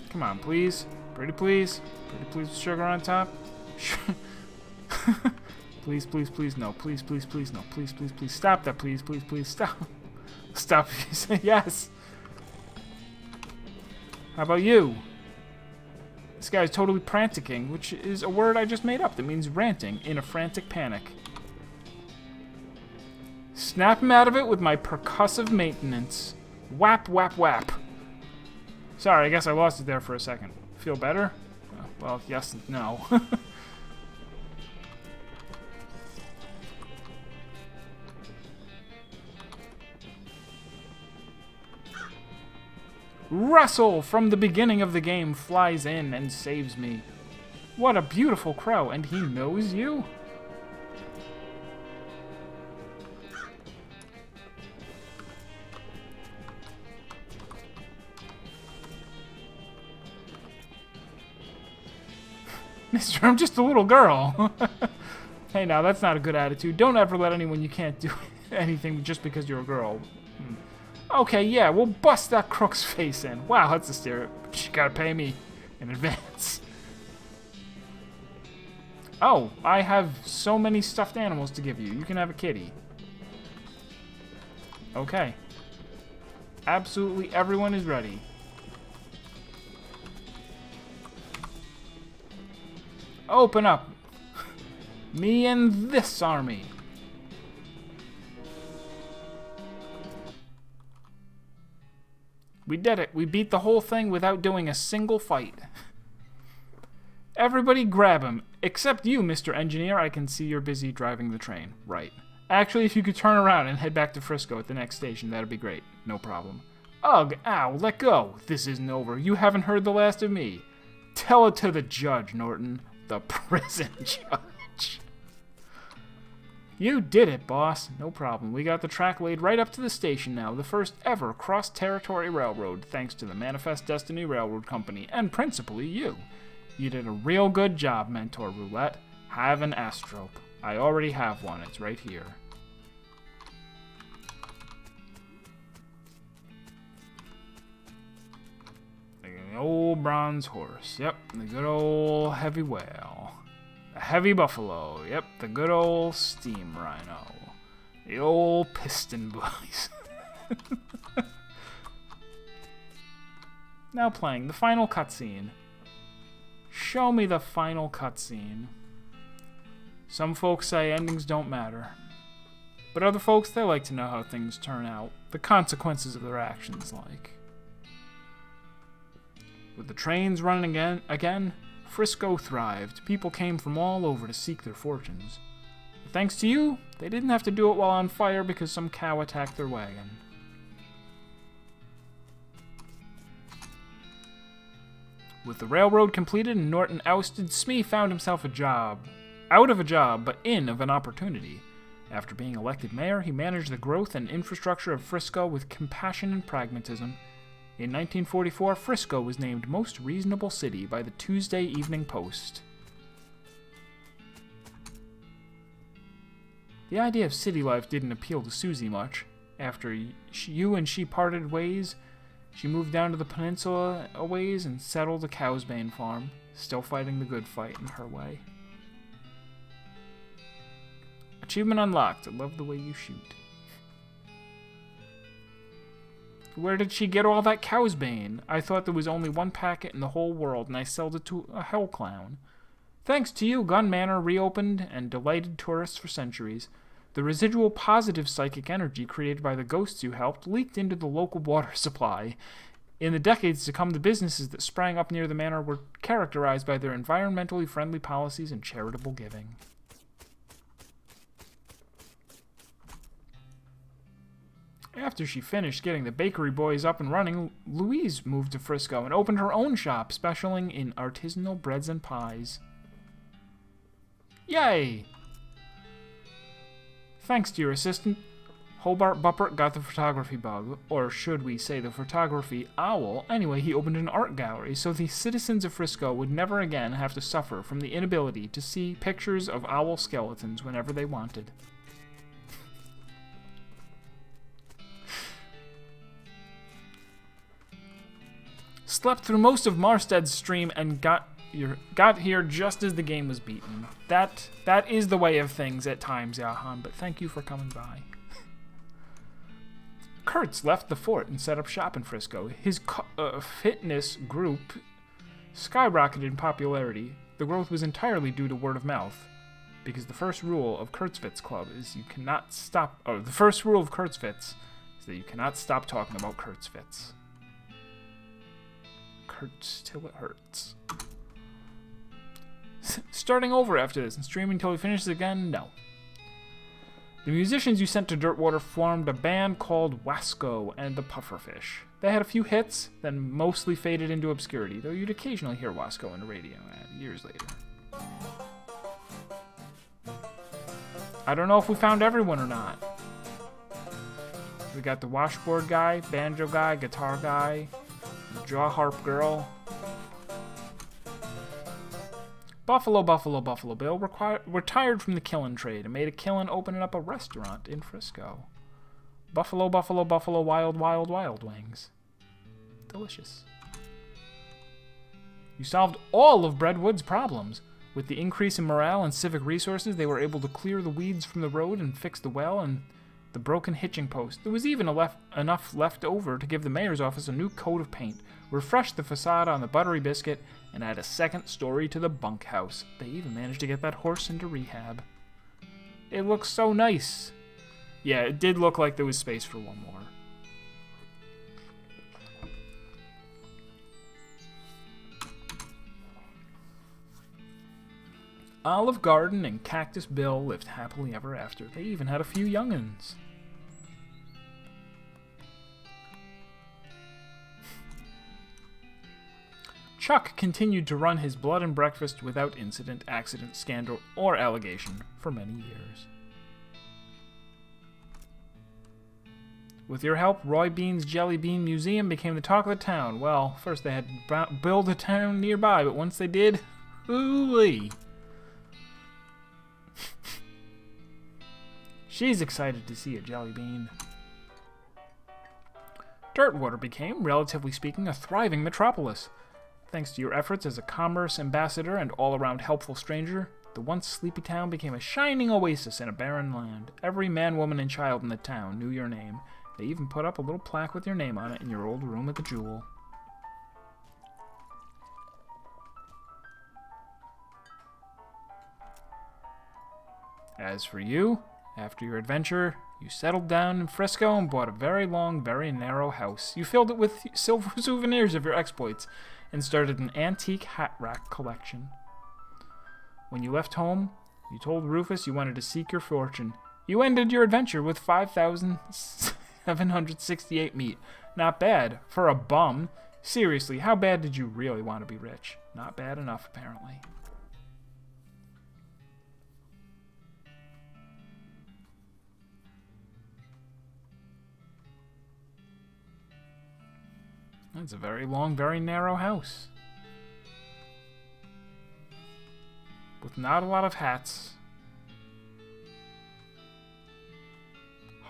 Come on, please. Pretty please. Pretty please with sugar on top. Please, please, please, no. Please, please, please, no. Please, please, please. Stop that, please, please, please. Stop. Stop if you say yes. How about you? This guy's totally pranticking, which is a word I just made up that means ranting in a frantic panic. Snap him out of it with my percussive maintenance. Whap, whap, whap. Sorry, I guess I lost it there for a second. Feel better? Well, yes and no. Russell, from the beginning of the game, flies in and saves me. What a beautiful crow, and he knows you? Mister, I'm just a little girl. Hey, now, that's not a good attitude. Don't ever let anyone you can't do anything just because you're a girl. Okay, yeah, we'll bust that crook's face in. Wow, that's a steer. But you gotta pay me in advance. Oh, I have so many stuffed animals to give you. You can have a kitty. Okay. Absolutely everyone is ready. Open up. Me and this army. We did it. We beat the whole thing without doing a single fight. Everybody grab him. Except you, Mr. Engineer. I can see you're busy driving the train. Right. Actually, if you could turn around and head back to Frisco at the next station, that'd be great. No problem. Ugh, ow, let go. This isn't over. You haven't heard the last of me. Tell it to the judge, Norton. The prison judge. You did it, boss. No problem. We got the track laid right up to the station now. The first ever cross-territory railroad, thanks to the Manifest Destiny Railroad Company, and principally you. You did a real good job, Mentor Roulette. Have an astrope. I already have one. It's right here. The old bronze horse. Yep, the good old heavy whale. The heavy buffalo. Yep, the good old steam rhino. The old piston boys. Now playing the final cutscene. Show me the final cutscene. Some folks say endings don't matter. But other folks, they like to know how things turn out. The consequences of their actions, like. With the trains running again, Frisco thrived. People came from all over to seek their fortunes. But thanks to you, they didn't have to do it while on fire because some cow attacked their wagon. With the railroad completed and Norton ousted, Smee found himself out of a job, but in of an opportunity. After being elected mayor, he managed the growth and infrastructure of Frisco with compassion and pragmatism. In 1944, Frisco was named Most Reasonable City by the Tuesday Evening Post. The idea of city life didn't appeal to Susie much. After you and she parted ways, she moved down to the peninsula a ways and settled a Cowsbane farm, still fighting the good fight in her way. Achievement unlocked. I love the way you shoot. Where did she get all that Cowsbane? I thought there was only one packet in the whole world, and I sold it to a hell clown. Thanks to you, Gun Manor reopened and delighted tourists for centuries. The residual positive psychic energy created by the ghosts you helped leaked into the local water supply. In the decades to come, the businesses that sprang up near the manor were characterized by their environmentally friendly policies and charitable giving. After she finished getting the bakery boys up and running, Louise moved to Frisco and opened her own shop, specializing in artisanal breads and pies. Yay! Thanks to your assistant, Hobart Buppert got the photography bug, or should we say the photography owl. Anyway, he opened an art gallery so the citizens of Frisco would never again have to suffer from the inability to see pictures of owl skeletons whenever they wanted. Slept through most of Marsted's stream and got here just as the game was beaten. That is the way of things at times, Jahan, but thank you for coming by. Kurtz left the fort and set up shop in Frisco. His fitness group skyrocketed in popularity. The growth was entirely due to word of mouth, because the first rule of Kurtzfit's Club is you cannot stop. Oh, the first rule of Kurtzfit's is that you cannot stop talking about Kurtzfit's. Hurts till it hurts. Starting over after this and streaming till he finishes again? No. The musicians you sent to Dirtwater formed a band called Wasco and the Pufferfish. They had a few hits, then mostly faded into obscurity, though you'd occasionally hear Wasco in the radio years later. I don't know if we found everyone or not. We got the washboard guy, banjo guy, guitar guy, Jaw harp girl. Buffalo Bill retired from the killing trade and made a killing opening up a restaurant in Frisco. Buffalo Wild Wings. Delicious. You solved all of Breadwood's problems. With the increase in morale and civic resources, they were able to clear the weeds from the road and fix the well and the broken hitching post. There was even enough left over to give the mayor's office a new coat of paint, refresh the facade on the buttery biscuit, and add a second story to the bunkhouse. They even managed to get that horse into rehab. It looks so nice. Yeah, it did look like there was space for one more. Olive Garden and Cactus Bill lived happily ever after. They even had a few young'uns. Chuck continued to run his blood and breakfast without incident, accident, scandal, or allegation for many years. With your help, Roy Bean's Jelly Bean Museum became the talk of the town. Well, first they had to build a town nearby, but once they did, ooh-wee. She's excited to see a jelly bean. Dirtwater became, relatively speaking, a thriving metropolis. Thanks to your efforts as a commerce ambassador and all-around helpful stranger, the once sleepy town became a shining oasis in a barren land. Every man, woman, and child in the town knew your name. They even put up a little plaque with your name on it in your old room at the Jewel. As for you, after your adventure, you settled down in Frisco and bought a very long, very narrow house. You filled it with silver souvenirs of your exploits and started an antique hat rack collection. When you left home, you told Rufus you wanted to seek your fortune. You ended your adventure with 5,768 meat. Not bad for a bum. Seriously, how bad did you really want to be rich? Not bad enough, apparently. That's a very long, very narrow house. With not a lot of hats.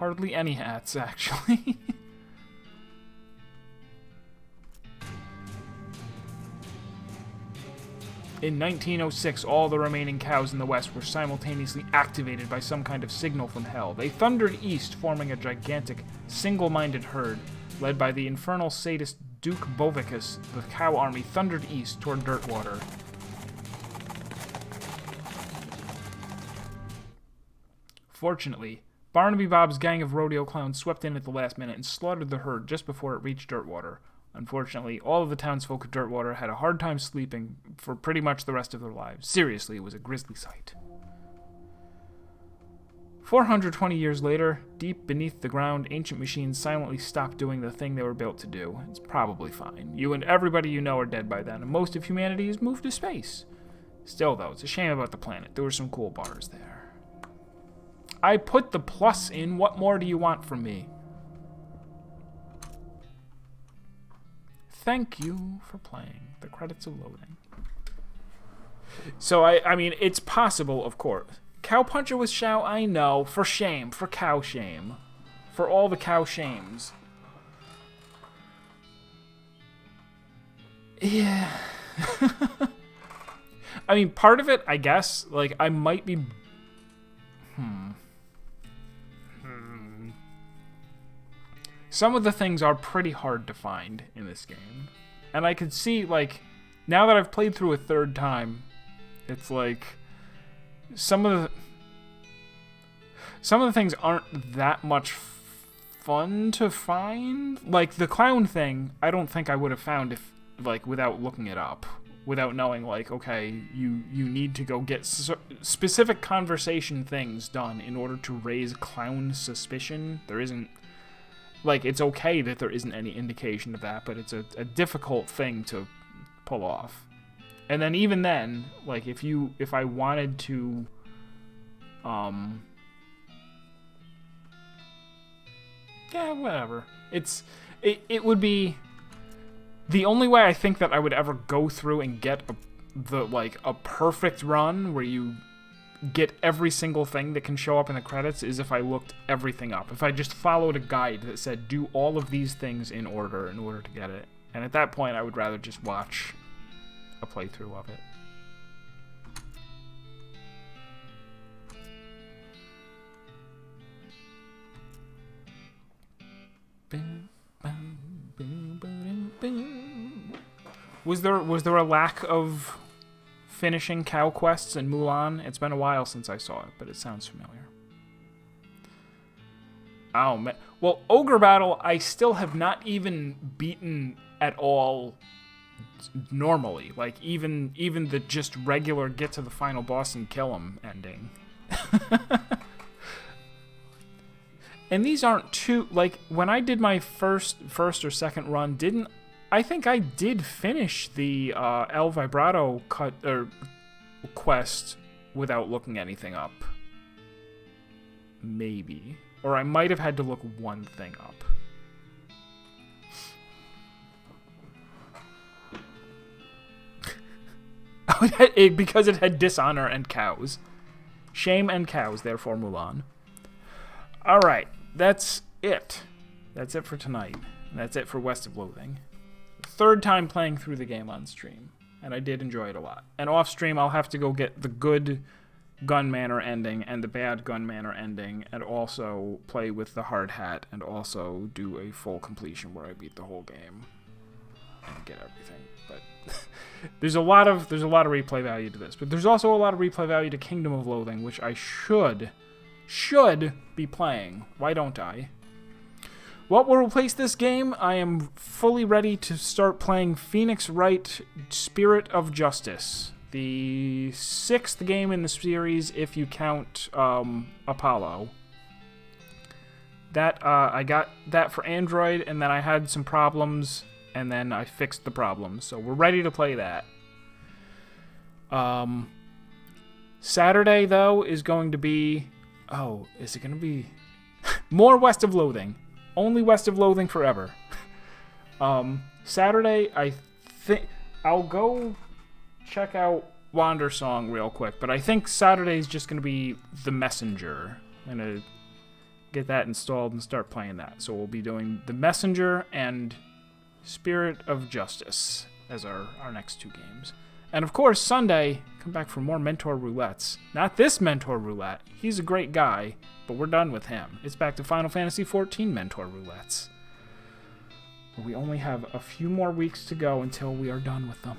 Hardly any hats, actually. In 1906, all the remaining cows in the west were simultaneously activated by some kind of signal from hell. They thundered east, forming a gigantic, single-minded herd. Led by the infernal sadist Duke Bovicus, the cow army thundered east toward Dirtwater. Fortunately, Barnaby Bob's gang of rodeo clowns swept in at the last minute and slaughtered the herd just before it reached Dirtwater. Unfortunately, all of the townsfolk of Dirtwater had a hard time sleeping for pretty much the rest of their lives. Seriously, it was a grisly sight. 420 years later, deep beneath the ground, ancient machines silently stopped doing the thing they were built to do. It's probably fine. You and everybody you know are dead by then, and most of humanity has moved to space. Still, though, it's a shame about the planet. There were some cool bars there. I put the plus in. What more do you want from me? Thank you for playing. The credits of Loathing. So, I mean, it's possible, of course. Cowpuncher with Shao, I know. For shame. For cow shame. For all the cow shames. Yeah. I mean, part of it, I guess, like, I might be... Some of the things are pretty hard to find in this game. And I could see, like, now that I've played through a third time, it's like, some of the things aren't that much fun to find. Like, the clown thing, I don't think I would have found if, like, without looking it up. Without knowing, like, okay, you need to go get specific conversation things done in order to raise clown suspicion. There isn't... Like, it's okay that there isn't any indication of that, but it's a difficult thing to pull off. And then even then, like, if I wanted to, yeah, whatever. It would be, the only way I think that I would ever go through and get a perfect run where you get every single thing that can show up in the credits is if I looked everything up. If I just followed a guide that said, do all of these things in order to get it. And at that point, I would rather just watch a playthrough of it. Was there a lack of finishing cow quests in Mulan? It's been a while since I saw it, but it sounds familiar. Oh, man. Well, Ogre Battle, I still have not even beaten at all normally. Like, even the just regular get to the final boss and kill him ending. And these aren't too... Like, when I did my first or second run, I think I did finish the El Vibrato quest without looking anything up. Maybe. Or I might have had to look one thing up. Because it had dishonor and cows. Shame and cows, therefore Mulan. Alright, that's it. That's it for tonight. That's it for West of Loathing. Third time playing through the game on stream, and I did enjoy it a lot. And off stream, I'll have to go get the good Gun Manor ending and the bad Gun Manor ending, and also play with the hard hat, and also do a full completion where I beat the whole game and get everything. But there's a lot of replay value to this, but there's also a lot of replay value to Kingdom of Loathing, which I should be playing. Why don't I? What will replace this game? I am fully ready to start playing Phoenix Wright Spirit of Justice, the 6th game in the series if you count Apollo. That I got that for Android, and then I had some problems, and then I fixed the problems. So we're ready to play that. Saturday, though, is going to be... Oh, is it going to be... more West of Loathing. Only West of Loathing forever. Saturday, I think... I'll go check out Wander Song real quick, but I think Saturday's just going to be The Messenger. I'm going to get that installed and start playing that. So we'll be doing The Messenger and Spirit of Justice as our next 2 games. And of course, Sunday, come back for more Mentor Roulettes. Not this Mentor Roulette. He's a great guy, but we're done with him. It's back to Final Fantasy XIV Mentor Roulettes. But we only have a few more weeks to go until we are done with them.